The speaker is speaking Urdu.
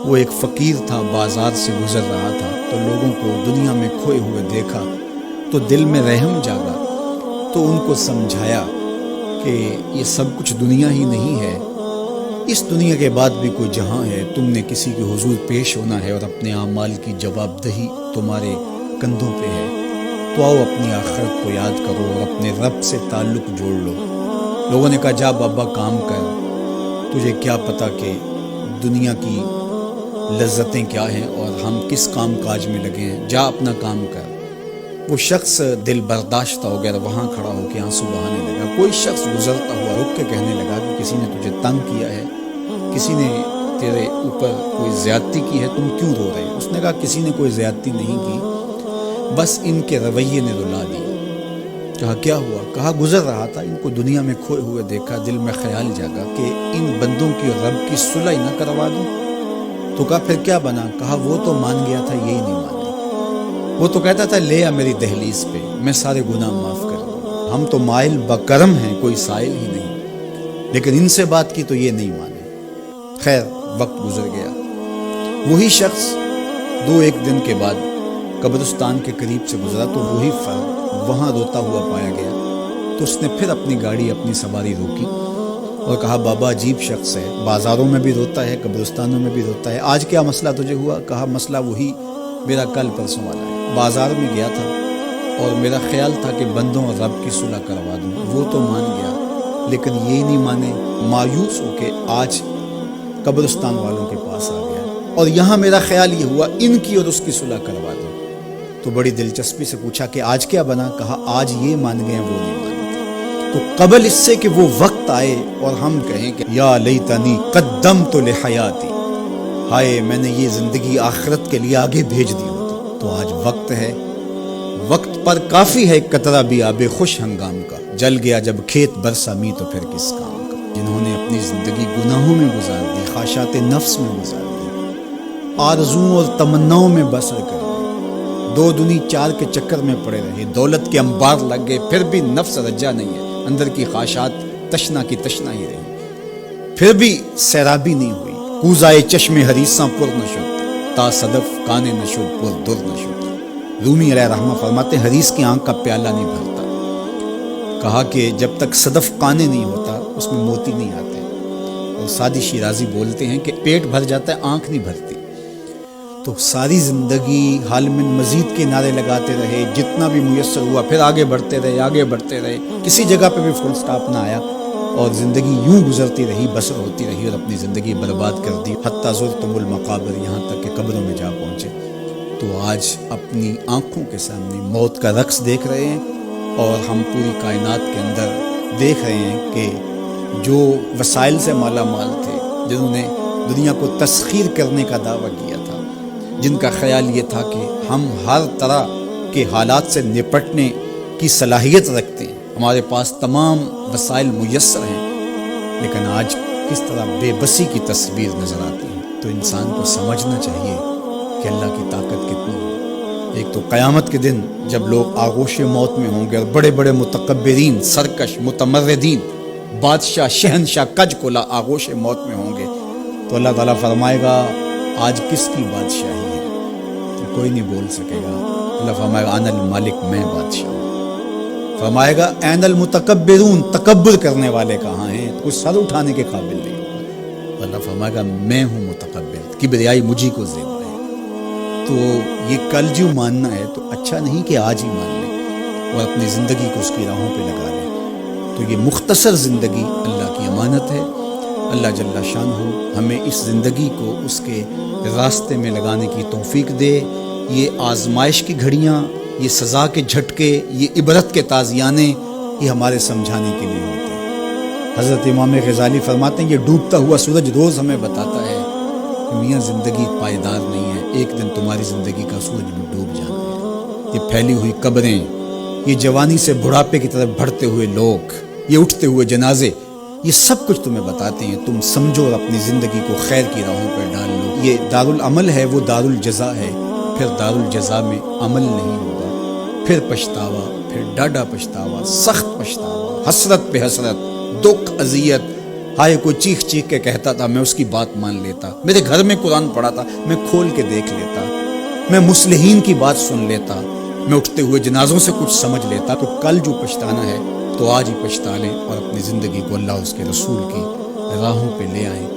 وہ ایک فقیر تھا، بازار سے گزر رہا تھا تو لوگوں کو دنیا میں کھوئے ہوئے دیکھا تو دل میں رحم جاگا، تو ان کو سمجھایا کہ یہ سب کچھ دنیا ہی نہیں ہے، اس دنیا کے بعد بھی کوئی جہاں ہے، تم نے کسی کے حضور پیش ہونا ہے اور اپنے اعمال کی جواب دہی تمہارے کندھوں پہ ہے، تو آؤ اپنی آخرت کو یاد کرو اور اپنے رب سے تعلق جوڑ لو۔ لوگوں نے کہا جا بابا کام کر، تجھے کیا پتا کہ دنیا کی لذتیں کیا ہیں اور ہم کس کام کاج میں لگے ہیں، جا اپنا کام کر۔ وہ شخص دل برداشتہ ہو گیا، وہاں کھڑا ہو کے آنسو بہانے لگا۔ کوئی شخص گزرتا ہوا رک کے کہنے لگا کہ کسی نے تجھے تنگ کیا ہے، کسی نے تیرے اوپر کوئی زیادتی کی ہے، تم کیوں رو رہے؟ اس نے کہا کسی نے کوئی زیادتی نہیں کی، بس ان کے رویے نے رلا دیا۔ کہا کیا ہوا؟ کہا گزر رہا تھا، ان کو دنیا میں کھوئے ہوئے دیکھا، دل میں خیال جاگا کہ ان بندوں کی رب کی صلح ہی نہ کروا دوں۔ تو کہا پھر کیا بنا؟ کہا وہ تو مان گیا تھا، یہی نہیں مانے۔ وہ تو کہتا تھا لے آ میری دہلیز پہ، میں سارے گناہ معاف کر دوں، ہم تو مائل بکرم ہیں، کوئی سائل ہی نہیں، لیکن ان سے بات کی تو یہ نہیں مانے۔ خیر وقت گزر گیا، وہی شخص دو ایک دن کے بعد قبرستان کے قریب سے گزرا تو وہی فرد وہاں روتا ہوا پایا گیا۔ تو اس نے پھر اپنی گاڑی، اپنی سواری روکی اور کہا بابا عجیب شخص ہے، بازاروں میں بھی روتا ہے، قبرستانوں میں بھی روتا ہے، آج کیا مسئلہ تجھے ہوا؟ کہا مسئلہ وہی میرا کل پرسوں والا ہے، بازار میں گیا تھا اور میرا خیال تھا کہ بندوں اور رب کی صلح کروا دوں، وہ تو مان گیا لیکن یہ نہیں مانے، مایوس ہو کے آج قبرستان والوں کے پاس آ گیا اور یہاں میرا خیال یہ ہوا ان کی اور اس کی صلح کروا دوں۔ تو بڑی دلچسپی سے پوچھا کہ آج کیا بنا؟ کہا آج یہ مان گئے وہ نہیں مانتے، تو قبل اس سے کہ وہ وقت آئے اور ہم کہیں کہ یا لیتنی قدمت لحیاتی، ہائے میں نے یہ زندگی آخرت کے لیے آگے بھیج دی ہوتی، تو آج وقت ہے، وقت پر کافی ہے قطرہ بھی آب خوش ہنگام کا، جل گیا جب کھیت برسا می تو پھر کس کام کا۔ جنہوں نے اپنی زندگی گناہوں میں گزار دی، خواہشات نفس میں گزار دی، آرزوؤں اور تمناؤں میں بسر کر دی، دو دنی چار کے چکر میں پڑے رہے، دولت کے انبار لگ گئے، پھر بھی نفس رجا نہیں ہے، اندر کی خواہشات تشنا کی تشنا ہی رہی، پھر بھی سیرابی نہیں ہوئی، کوزائے چشم حریصاں پر نشد، تا صدف کانے نشد پر در نشد۔ رومی علیہ رحمہ فرماتے ہیں حریص کی آنکھ کا پیالہ نہیں بھرتا، کہا کہ جب تک صدف کانے نہیں ہوتا اس میں موتی نہیں آتے، اور سادی شیرازی بولتے ہیں کہ پیٹ بھر جاتا ہے آنکھ نہیں بھرتی۔ تو ساری زندگی حال من مزید کے نعرے لگاتے رہے، جتنا بھی میسر ہوا پھر آگے بڑھتے رہے، آگے بڑھتے رہے، کسی جگہ پہ بھی فل سٹاپ نہ آیا اور زندگی یوں گزرتی رہی، بسر ہوتی رہی اور اپنی زندگی برباد کر دی، حتیٰ زرتم المقابر، یہاں تک کہ قبروں میں جا پہنچے۔ تو آج اپنی آنکھوں کے سامنے موت کا رقص دیکھ رہے ہیں اور ہم پوری کائنات کے اندر دیکھ رہے ہیں کہ جو وسائل سے مالا مال تھے، جنہوں نے دنیا کو تسخیر کرنے کا دعویٰ کیا تھا، جن کا خیال یہ تھا کہ ہم ہر طرح کے حالات سے نپٹنے کی صلاحیت رکھتے ہیں، ہمارے پاس تمام وسائل میسر ہیں، لیکن آج کس طرح بے بسی کی تصویر نظر آتی ہے۔ تو انسان کو سمجھنا چاہیے کہ اللہ کی طاقت کتنی ہے۔ ایک تو قیامت کے دن جب لوگ آغوش موت میں ہوں گے اور بڑے بڑے متکبرین، سرکش، متمردین، بادشاہ، شہنشاہ، کج کولا آغوش موت میں ہوں گے، تو اللہ تعالیٰ فرمائے گا آج کس کی بادشاہی ہے؟ تو کوئی نہیں بول سکے گا۔ اللہ فرمائے گا انا المالک، میں بادشاہ ہوں۔ فرمائے گا این المتکبرون، تکبر کرنے والے کہاں ہیں؟ کچھ سر اٹھانے کے قابل نہیں ہوگا۔ اللہ فرمائے گا میں ہوں متکبر، کبریائی مجھی کو زیب ہے۔ تو یہ کل جو ماننا ہے تو اچھا نہیں کہ آج ہی مان لیں اور اپنی زندگی کو اس کی راہوں پہ لگا لیں۔ تو یہ مختصر زندگی اللہ کی امانت ہے، اللہ جل شانہ ہمیں اس زندگی کو اس کے راستے میں لگانے کی توفیق دے۔ یہ آزمائش کی گھڑیاں، یہ سزا کے جھٹکے، یہ عبرت کے تازیانے، یہ ہمارے سمجھانے کے لیے ہوتے ہیں۔ حضرت امام غزالی فرماتے ہیں یہ ڈوبتا ہوا سورج روز ہمیں بتاتا ہے کہ میاں زندگی پائیدار نہیں ہے، ایک دن تمہاری زندگی کا سورج بھی ڈوب جانا ہے۔ یہ پھیلی ہوئی قبریں، یہ جوانی سے بڑھاپے کی طرف بڑھتے ہوئے لوگ، یہ اٹھتے ہوئے جنازے، یہ سب کچھ تمہیں بتاتے ہیں، تم سمجھو اور اپنی زندگی کو خیر کی راہوں پر ڈال لو۔ یہ دارالعمل ہے، وہ دارالجزا ہے، پھر دارالجزا میں عمل نہیں ہوگا، پھر پچھتاوا، پھر ڈاڈا پچھتاوا، سخت پچھتاوا، حسرت پہ حسرت، دکھ، اذیت، ہائے کوئی چیخ چیخ کے کہتا تھا، میں اس کی بات مان لیتا، میرے گھر میں قرآن پڑھا تھا، میں کھول کے دیکھ لیتا، میں مصلحین کی بات سن لیتا، میں اٹھتے ہوئے جنازوں سے کچھ سمجھ لیتا۔ تو کل جو پچھتانا ہے تو آج ہی پچھتا لیں اور اپنی زندگی کو اللہ اس کے رسول کی راہوں پہ لے آئیں۔